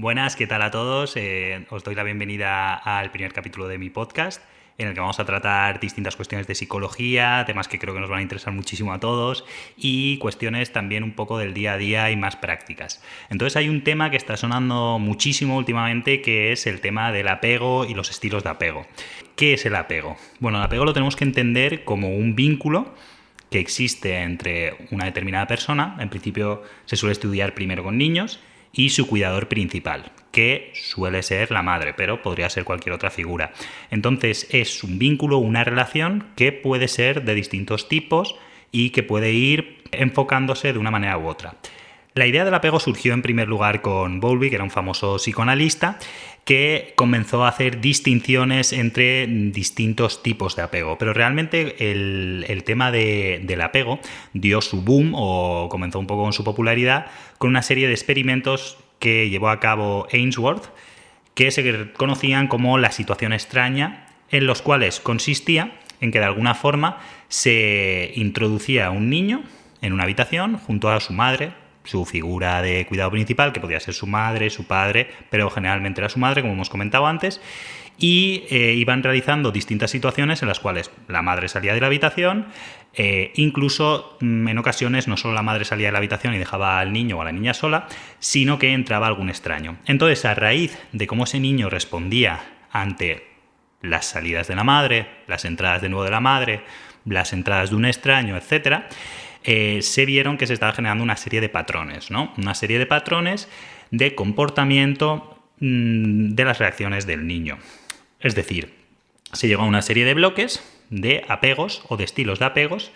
Buenas, ¿qué tal a todos? Os doy la bienvenida al primer capítulo de mi podcast, en el que vamos a tratar distintas cuestiones de psicología, temas que creo que nos van a interesar muchísimo a todos y cuestiones también un poco del día a día y más prácticas. Entonces hay un tema que está sonando muchísimo últimamente, que es el tema del apego y los estilos de apego. ¿Qué es el apego? Bueno, el apego lo tenemos que entender como un vínculo que existe entre una determinada persona. En principio se suele estudiar primero con niños, y su cuidador principal, que suele ser la madre, pero podría ser cualquier otra figura. Entonces es un vínculo, una relación que puede ser de distintos tipos y que puede ir enfocándose de una manera u otra. La idea del apego surgió en primer lugar con Bowlby, que era un famoso psicoanalista, que comenzó a hacer distinciones entre distintos tipos de apego. Pero realmente el tema del apego dio su boom o comenzó un poco con su popularidad con una serie de experimentos que llevó a cabo Ainsworth, que se conocían como la situación extraña, en los cuales consistía en que de alguna forma se introducía un niño en una habitación junto a su madre, su figura de cuidado principal, que podía ser su madre, su padre, pero generalmente era su madre, como hemos comentado antes, y iban realizando distintas situaciones en las cuales la madre salía de la habitación, incluso en ocasiones no solo la madre salía de la habitación y dejaba al niño o a la niña sola, sino que entraba algún extraño. Entonces, a raíz de cómo ese niño respondía ante las salidas de la madre, las entradas de nuevo de la madre, las entradas de un extraño, etcétera, se vieron que se estaba generando una serie de patrones, ¿no? Una serie de patrones de comportamiento de las reacciones del niño. Es decir, se llegó a una serie de bloques de apegos o de estilos de apegos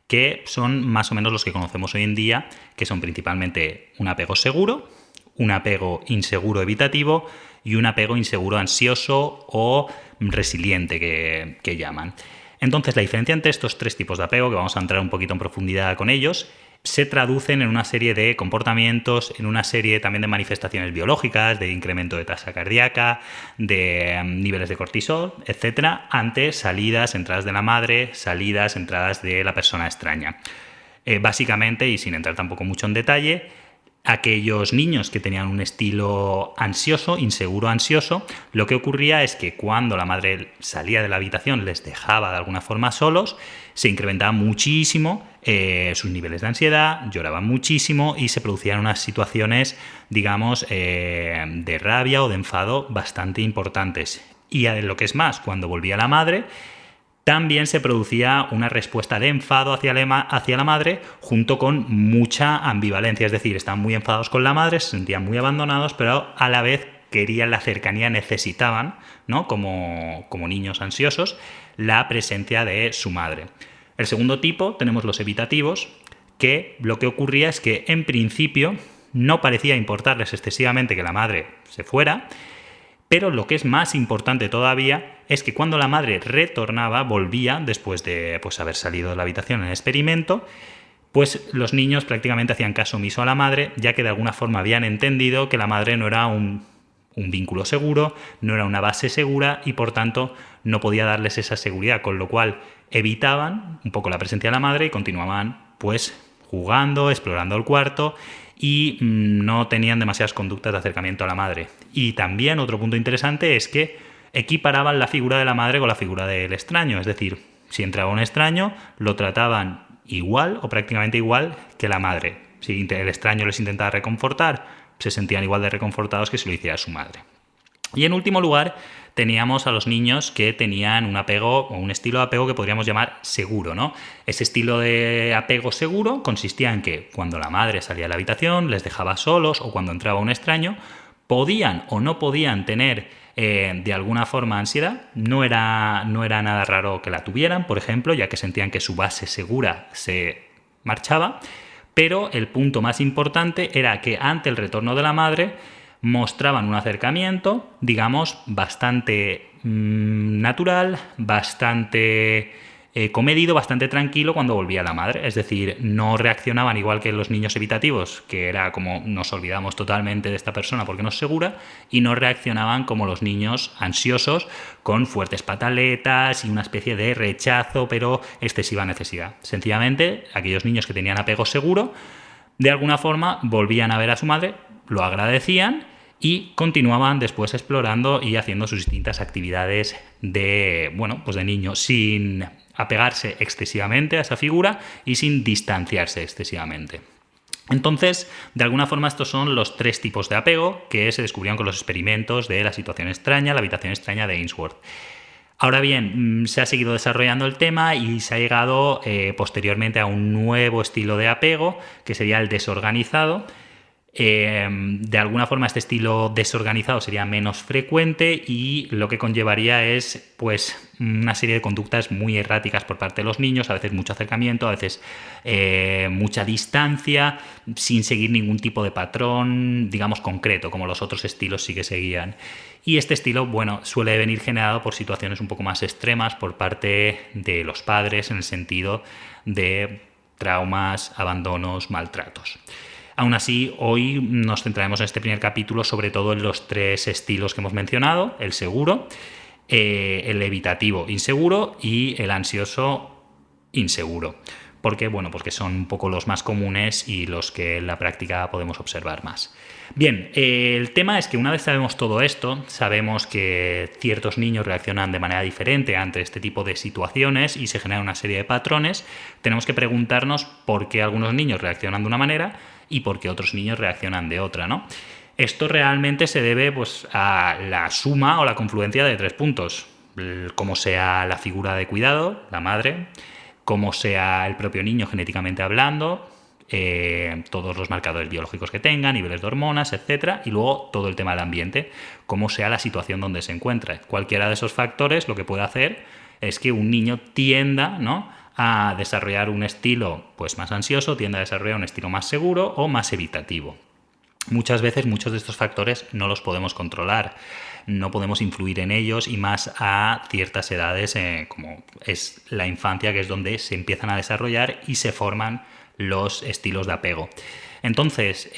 que son más o menos los que conocemos hoy en día, que son principalmente un apego seguro, un apego inseguro evitativo y un apego inseguro ansioso o resiliente que llaman. Entonces, la diferencia entre estos tres tipos de apego, que vamos a entrar un poquito en profundidad con ellos, se traducen en una serie de comportamientos, en una serie también de manifestaciones biológicas, de incremento de tasa cardíaca, de niveles de cortisol, etcétera, ante salidas, entradas de la madre, salidas, entradas de la persona extraña. Básicamente, y sin entrar tampoco mucho en detalle, aquellos niños que tenían un estilo ansioso, inseguro ansioso, lo que ocurría es que cuando la madre salía de la habitación, les dejaba de alguna forma solos, se incrementaban muchísimo sus niveles de ansiedad, lloraban muchísimo y se producían unas situaciones, digamos, de rabia o de enfado bastante importantes. Y lo que es más, cuando volvía la madre, también se producía una respuesta de enfado hacia la madre junto con mucha ambivalencia. Es decir, estaban muy enfadados con la madre, se sentían muy abandonados, pero a la vez querían la cercanía, necesitaban, ¿no? como niños ansiosos, la presencia de su madre. El segundo tipo tenemos los evitativos, que lo que ocurría es que en principio no parecía importarles excesivamente que la madre se fuera, pero lo que es más importante todavía es que cuando la madre retornaba, volvía, después de haber salido de la habitación en el experimento, pues los niños prácticamente hacían caso omiso a la madre, ya que de alguna forma habían entendido que la madre no era un vínculo seguro, no era una base segura y por tanto no podía darles esa seguridad, con lo cual evitaban un poco la presencia de la madre y continuaban pues jugando, explorando el cuarto y no tenían demasiadas conductas de acercamiento a la madre. Y también otro punto interesante es que equiparaban la figura de la madre con la figura del extraño, es decir, si entraba un extraño lo trataban igual o prácticamente igual que la madre. Si el extraño les intentaba reconfortar, se sentían igual de reconfortados que si lo hiciera su madre. Y en último lugar, teníamos a los niños que tenían un apego o un estilo de apego que podríamos llamar seguro, ¿no? Ese estilo de apego seguro consistía en que cuando la madre salía de la habitación, les dejaba solos o cuando entraba un extraño, podían o no podían tener de alguna forma ansiedad. No era nada raro que la tuvieran, por ejemplo, ya que sentían que su base segura se marchaba, pero el punto más importante era que ante el retorno de la madre mostraban un acercamiento, digamos, bastante natural, bastante comedido, bastante tranquilo cuando volvía la madre. Es decir, no reaccionaban igual que los niños evitativos, que era como nos olvidamos totalmente de esta persona porque no es segura, y no reaccionaban como los niños ansiosos con fuertes pataletas y una especie de rechazo, pero excesiva necesidad. Sencillamente, aquellos niños que tenían apego seguro, de alguna forma volvían a ver a su madre, lo agradecían y continuaban después explorando y haciendo sus distintas actividades de niño, sin apegarse excesivamente a esa figura y sin distanciarse excesivamente. Entonces, de alguna forma, estos son los 3 tipos de apego que se descubrieron con los experimentos de la situación extraña, la habitación extraña de Ainsworth. Ahora bien, se ha seguido desarrollando el tema y se ha llegado posteriormente a un nuevo estilo de apego, que sería el desorganizado. De alguna forma este estilo desorganizado sería menos frecuente y lo que conllevaría es pues una serie de conductas muy erráticas por parte de los niños, a veces mucho acercamiento, a veces mucha distancia, sin seguir ningún tipo de patrón, digamos, concreto, como los otros estilos sí que seguían. Y este estilo, suele venir generado por situaciones un poco más extremas por parte de los padres, en el sentido de traumas, abandonos, maltratos. Aún así, hoy nos centraremos en este primer capítulo sobre todo en los 3 estilos que hemos mencionado: el seguro, el evitativo inseguro y el ansioso inseguro. Porque son un poco los más comunes y los que en la práctica podemos observar más. Bien, el tema es que una vez sabemos todo esto, sabemos que ciertos niños reaccionan de manera diferente ante este tipo de situaciones y se generan una serie de patrones, tenemos que preguntarnos por qué algunos niños reaccionan de una manera y por qué otros niños reaccionan de otra, ¿no? Esto realmente se debe a la suma o la confluencia de 3 puntos, como sea la figura de cuidado, la madre, como sea el propio niño genéticamente hablando, todos los marcadores biológicos que tenga, niveles de hormonas, etcétera, y luego todo el tema del ambiente, como sea la situación donde se encuentra. Cualquiera de esos factores lo que puede hacer es que un niño tienda, ¿no?, a desarrollar un estilo más ansioso, tiende a desarrollar un estilo más seguro o más evitativo. Muchas veces muchos de estos factores no los podemos controlar, no podemos influir en ellos, y más a ciertas edades como es la infancia, que es donde se empiezan a desarrollar y se forman los estilos de apego. Entonces,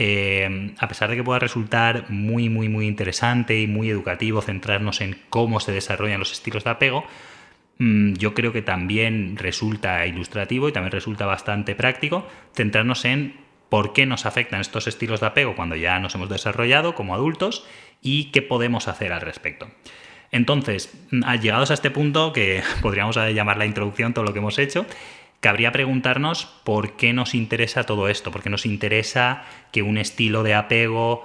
a pesar de que pueda resultar muy interesante y muy educativo centrarnos en cómo se desarrollan los estilos de apego, yo creo que también resulta ilustrativo y también resulta bastante práctico centrarnos en por qué nos afectan estos estilos de apego cuando ya nos hemos desarrollado como adultos y qué podemos hacer al respecto. Entonces, llegados a este punto, que podríamos llamar la introducción, todo lo que hemos hecho, cabría preguntarnos por qué nos interesa todo esto, por qué nos interesa que un estilo de apego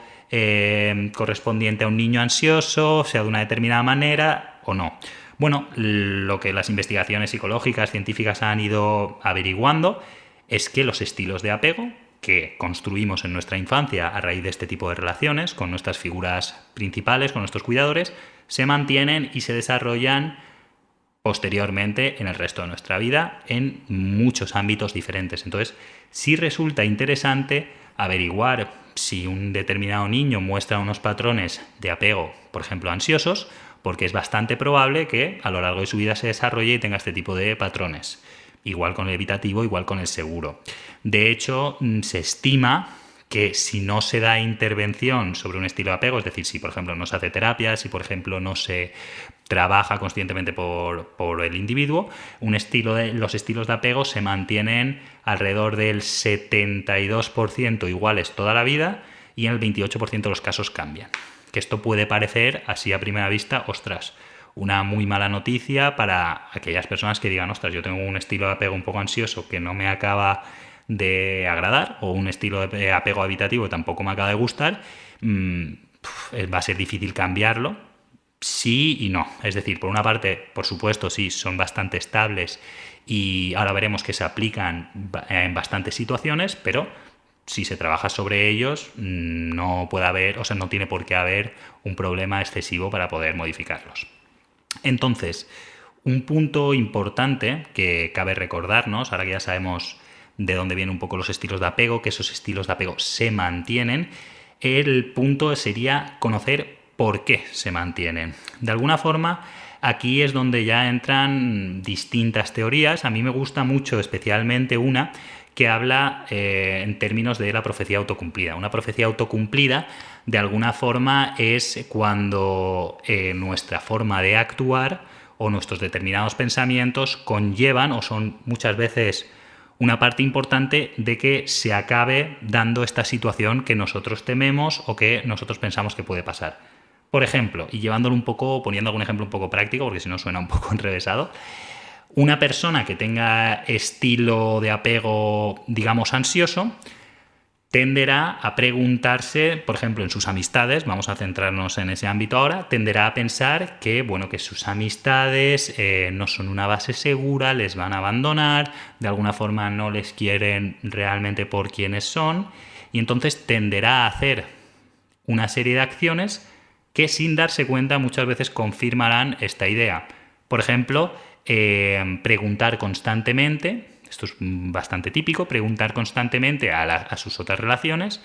correspondiente a un niño ansioso sea de una determinada manera o no. Bueno, lo que las investigaciones psicológicas, científicas han ido averiguando es que los estilos de apego que construimos en nuestra infancia a raíz de este tipo de relaciones, con nuestras figuras principales, con nuestros cuidadores, se mantienen y se desarrollan posteriormente en el resto de nuestra vida en muchos ámbitos diferentes. Entonces, sí resulta interesante averiguar si un determinado niño muestra unos patrones de apego, por ejemplo, ansiosos, porque es bastante probable que a lo largo de su vida se desarrolle y tenga este tipo de patrones. Igual con el evitativo, igual con el seguro. De hecho, se estima que si no se da intervención sobre un estilo de apego, es decir, si por ejemplo no se hace terapia, si por ejemplo no se trabaja conscientemente por el individuo, los estilos de apego se mantienen alrededor del 72% iguales toda la vida, y en el 28% de los casos cambian. Que esto puede parecer, así a primera vista, ostras, una muy mala noticia para aquellas personas que digan, ostras, yo tengo un estilo de apego un poco ansioso que no me acaba de agradar, o un estilo de apego habitativo que tampoco me acaba de gustar, va a ser difícil cambiarlo. Sí y no. Es decir, por una parte, por supuesto, sí, son bastante estables y ahora veremos que se aplican en bastantes situaciones, pero si se trabaja sobre ellos, no puede haber, no tiene por qué haber un problema excesivo para poder modificarlos. Entonces, un punto importante que cabe recordarnos, ahora que ya sabemos de dónde vienen un poco los estilos de apego, que esos estilos de apego se mantienen, el punto sería conocer por qué se mantienen. De alguna forma, aquí es donde ya entran distintas teorías. A mí me gusta mucho especialmente una que habla en términos de la profecía autocumplida. Una profecía autocumplida, de alguna forma, es cuando nuestra forma de actuar o nuestros determinados pensamientos conllevan o son muchas veces una parte importante de que se acabe dando esta situación que nosotros tememos o que nosotros pensamos que puede pasar. Por ejemplo, y llevándolo un poco, poniendo algún ejemplo un poco práctico, porque si no suena un poco enrevesado, una persona que tenga estilo de apego, digamos, ansioso, tenderá a preguntarse, por ejemplo, en sus amistades, vamos a centrarnos en ese ámbito ahora, tenderá a pensar que, bueno, que sus amistades no son una base segura, les van a abandonar, de alguna forma no les quieren realmente por quienes son, y entonces tenderá a hacer una serie de acciones que sin darse cuenta muchas veces confirmarán esta idea. Por ejemplo, preguntar constantemente, esto es bastante típico, preguntar constantemente a sus otras relaciones,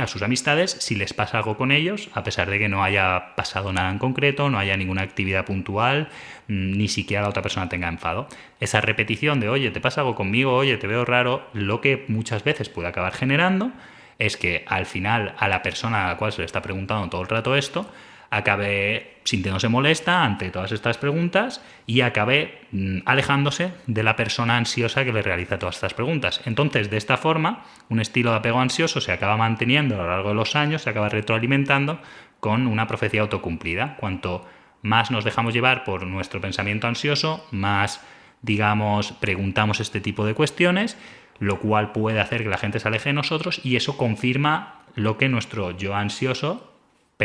a sus amistades, si les pasa algo con ellos, a pesar de que no haya pasado nada en concreto, no haya ninguna actividad puntual, ni siquiera la otra persona tenga enfado. Esa repetición de, oye, ¿te pasa algo conmigo? Oye, te veo raro, lo que muchas veces puede acabar generando es que al final a la persona a la cual se le está preguntando todo el rato esto, acabe sintiéndose molesta ante todas estas preguntas y acabe alejándose de la persona ansiosa que le realiza todas estas preguntas. Entonces, de esta forma, un estilo de apego ansioso se acaba manteniendo a lo largo de los años, se acaba retroalimentando con una profecía autocumplida. Cuanto más nos dejamos llevar por nuestro pensamiento ansioso, más, digamos, preguntamos este tipo de cuestiones, lo cual puede hacer que la gente se aleje de nosotros y eso confirma lo que nuestro yo ansioso